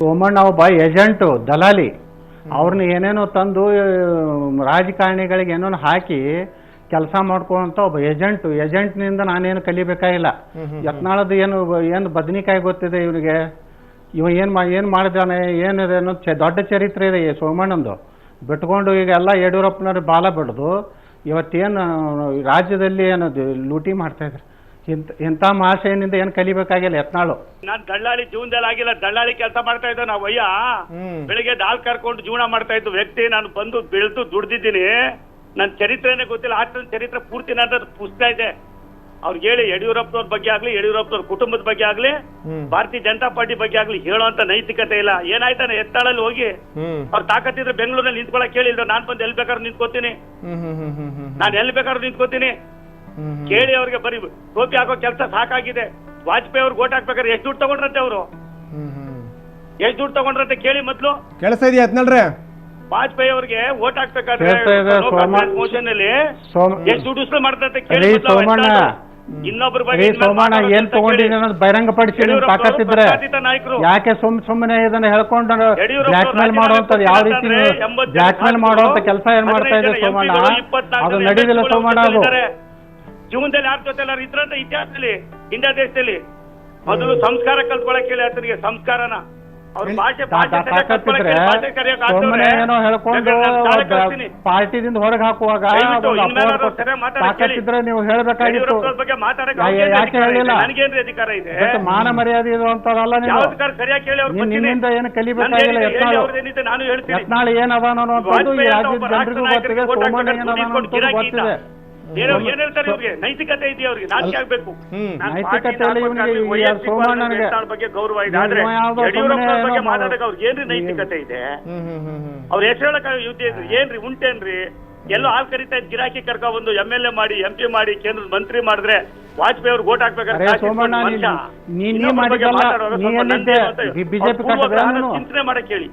ಸೋಮಣ್ಣ ಒಬ್ಬ ಏಜೆಂಟು ದಲಾಲಿ ಅವ್ರನ್ನ ಏನೇನೋ ತಂದು ರಾಜಕಾರಣಿಗಳಿಗೆ ಏನೇನೋ ಹಾಕಿ ಕೆಲಸ ಮಾಡ್ಕೊಳ್ಳೋಂಥ ಒಬ್ಬ ಏಜೆಂಟ್ನಿಂದ ನಾನೇನು ಕಲಿಬೇಕಾಗಿಲ್ಲ. ಯತ್ನಾಳದ ಏನು ಬದನಿಕಾಯಿ ಗೊತ್ತಿದೆ ಇವನಿಗೆ, ಇವ ಏನು ಮಾಡಿದಾನೆ ಏನಿದೆ ಅನ್ನೋ ದೊಡ್ಡ ಚರಿತ್ರೆ ಇದೆ ಈ ಸೋಮಣ್ಣಂದು. ಬಿಟ್ಕೊಂಡು ಈಗ ಎಲ್ಲ ಯಡಿಯೂರಪ್ಪನವ್ರ ಬಾಲ ಬಿಡ್ದು ಇವತ್ತೇನು ರಾಜ್ಯದಲ್ಲಿ ಏನದು ಲೂಟಿ ಮಾಡ್ತಾ ಇದ್ದಾರೆ. ಇಂಥ ಮಹಾಶಯನಿಂದ ಏನು ಕಲಿಬೇಕಾಗಿಲ್ಲ ಯತ್ನಾಳು. ನಾನ್ ದಳ್ಳಾಳಿ ಜೀವನದಲ್ಲಿ ಆಗಿಲ್ಲ, ದಳ್ಳಾಳಿ ಕೆಲಸ ಮಾಡ್ತಾ ಇದ್ದ ನಾವು ಅಯ್ಯ. ಬೆಳಿಗ್ಗೆ ಹಾಲ್ ಕರ್ಕೊಂಡು ಜೀವನ ಮಾಡ್ತಾ ಇದ್ದು ವ್ಯಕ್ತಿ. ನಾನು ಬಂದು ಬೆಳೆದು ದುಡ್ದಿದ್ದೀನಿ. ನನ್ನ ಚರಿತ್ರೆನೇ ಗೊತ್ತಿಲ್ಲ. ಆತನ ಚರಿತ್ರೆ ಪೂರ್ತಿ ನನ್ನ ಪುಸ್ತಕ ಇದೆ. ಅವ್ರಿಗೆ ಹೇಳಿ ಯಡಿಯೂರಪ್ಪನವ್ರ ಬಗ್ಗೆ ಆಗ್ಲಿ, ಯಡಿಯೂರಪ್ಪನವ್ರ ಕುಟುಂಬದ ಬಗ್ಗೆ ಆಗ್ಲಿ, ಭಾರತೀಯ ಜನತಾ ಪಾರ್ಟಿ ಬಗ್ಗೆ ಆಗ್ಲಿ ಹೇಳೋಂತ ನೈತಿಕತೆ ಇಲ್ಲ. ಏನಾಯ್ತಾನೆ ಯತ್ನಾಳಲ್ಲಿ ಹೋಗಿ ಅವ್ರ ತಾಕತ್ತಿದ್ರೆ ಬೆಂಗಳೂರಲ್ಲಿ ನಿಂತ್ಕೊಳಕ್ ಕೇಳಿಲ್ಲ. ನಾನ್ ಬಂದು ಎಲ್ಲಿ ಬೇಕಾದ್ರೂ ನಿಂತ್ಕೋತೀನಿ, ನಾನು ಎಲ್ಲಿ ಬೇಕಾದ್ರೂ ನಿಂತ್ಕೋತೀನಿ. ಕೇಳಿ ಅವ್ರಿಗೆ ಬರೀ ಟೋಪಿ ಹಾಕೋ ಕೆಲಸ ಸಾಕಾಗಿದೆ. ವಾಜಪೇಯಿ ಅವ್ರಿಗೆ ಓಟ್ ಹಾಕ್ಬೇಕಾದ್ರೆ ಎಷ್ಟು ದುಡ್ಡು ತಗೊಂಡ್ರಂತೆ ಅವರು, ಎಷ್ಟು ದುಡ್ಡು ತಗೊಂಡ್ರಂತೆ ಕೇಳಿ ಮೊದ್ಲು. ಕೆಲಸ ಇದೆಯಾ ಯತ್ನಾಳ್ರೆ? ವಾಜಪೇಯಿ ಅವ್ರಿಗೆ ಓಟ್ ಹಾಕ್ಬೇಕಾದ್ರೆ ಮೋಷನ್ ಅಲ್ಲಿ ಎಷ್ಟು ದುಡ್ಡು ಉಸ್ಲು ಮಾಡ್ತಂತೆ ಕೇಳಿ. ಇನ್ನೊಬ್ಬರ ಬಗ್ಗೆ ಸೋಮಣ್ಣ ಏನ್ ತಗೊಂಡಿದೆ ಅನ್ನೋದು ಬಹಿರಂಗಪಡಿಸಿ ತಾಕತ್ತಿದ್ರೆ ಯಾಕೆ ಸುಮ್ಮನೆ ಇದನ್ನ ಹೇಳ್ಕೊಂಡು ಬ್ಲಾಕ್ ಮೇಲ್ ಮಾಡುವಂತದ್ದು ಯಾವ ರೀತಿ ಬ್ಲಾಕ್ ಮೇಲ್ ಮಾಡುವಂತ ಕೆಲಸ ಏನ್ ಮಾಡ್ತಾ ಇದೆ ಸೋಮಣ್ಣ? ಅದು ನಡೆದಿಲ್ಲ ಸೋಮಣ್ಣ. ಅದು ಜೀವನದಲ್ಲಿ ಯಾರ ಜೊತೆ ಎಲ್ಲರೂ ಇದ್ರಂತ ಇತಿಹಾಸದಲ್ಲಿ ಇಂಡಿಯಾ ದೇಶದಲ್ಲಿ ಮೊದಲು ಸಂಸ್ಕಾರ ಕಲ್ತ್ಕೊಳಕ್ ಹೇಳಿ ಆತನಿಗೆ ಸಂಸ್ಕಾರನ. ಅವ್ರ ತಾಕತ್ತಿದ್ರೆ ಸೋಮಣ್ಣ ಏನೋ ಹೇಳ್ಕೊಂಡು ಪಾರ್ಟಿದಿಂದ ಹೊರಗೆ ಹಾಕುವಾಗ ತಾಕತ್ತಿದ್ರೆ ನೀವು ಹೇಳ್ಬೇಕಾಗಿತ್ತು. ಯಾಕೆ ಹೇಳಿಲ್ಲ? ನನಗೇನ್ರಿ ಅಧಿಕಾರ ಇದೆ? ಮಾನ ಮರ್ಯಾದೆ ಇದು ಅಂತಾರಲ್ಲ ನೀವು. ಸರಿಯಾಗಿ ಹೇಳಿ ನಿನ್ನಿಂದ ಏನು ಕಲಿಬೇಕಾಗಿಲ್ಲ. ನಾನು ಹೇಳ್ತೀನಿ ಯತ್ನಾಳ್ ಏನದಾನ ಅನ್ನೋದು ಈ ರಾಜ್ಯದ ಜನರಿಗೂ ಗೊತ್ತಿದೆ, ಸೋಮಣ್ಣ ಏನದಾನ ಅನ್ನೋದು ಗೊತ್ತಿದೆ. ಏನ್ ಹೇಳ್ತಾರೆ ಇವ್ರಿಗೆ? ನೈತಿಕತೆ ಇದೆಯಾ ಅವ್ರಿಗೆ? ನಾಚಿಕೆ ಆಗ್ಬೇಕು. ನೈತಿಕತೆಯಲ್ಲಿ ಇವನಿಗೆ ಸೋಮಣ್ಣನಿಗೆ ಬಗ್ಗೆ ಗೌರವ ಇದೆ, ಆದ್ರೆ ಯಡಿಯೂರಪ್ಪ ಬಗ್ಗೆ ಮಾತಾಡಕ್ಕೆ ಅವ್ರಿಗೆ ಏನ್ರಿ ನೈತಿಕತೆ ಇದೆ? ಅವ್ರ ಹೆಸರು ಹೇಳಕ್ ಏನ್ರಿ ಉಂಟೇನ್ರಿ? ಎಲ್ಲೋ ಹಾಲ್ ಕರಿತಾ ಇದ್ ಗಿರಾಕಿ ಕರ್ಕೊ ಬಂದು MLA ಮಾಡಿ MP ಮಾಡಿ ಕೇಂದ್ರದ ಮಂತ್ರಿ ಮಾಡಿದ್ರೆ ವಾಜಪೇಯಿ ಅವ್ರಿಗೆ ಓಟ್ ಹಾಕ್ಬೇಕಾದ್ರೆ ಬಿಜೆಪಿ ಚಿಂತನೆ ಮಾಡಕ್ ಹೇಳಿ.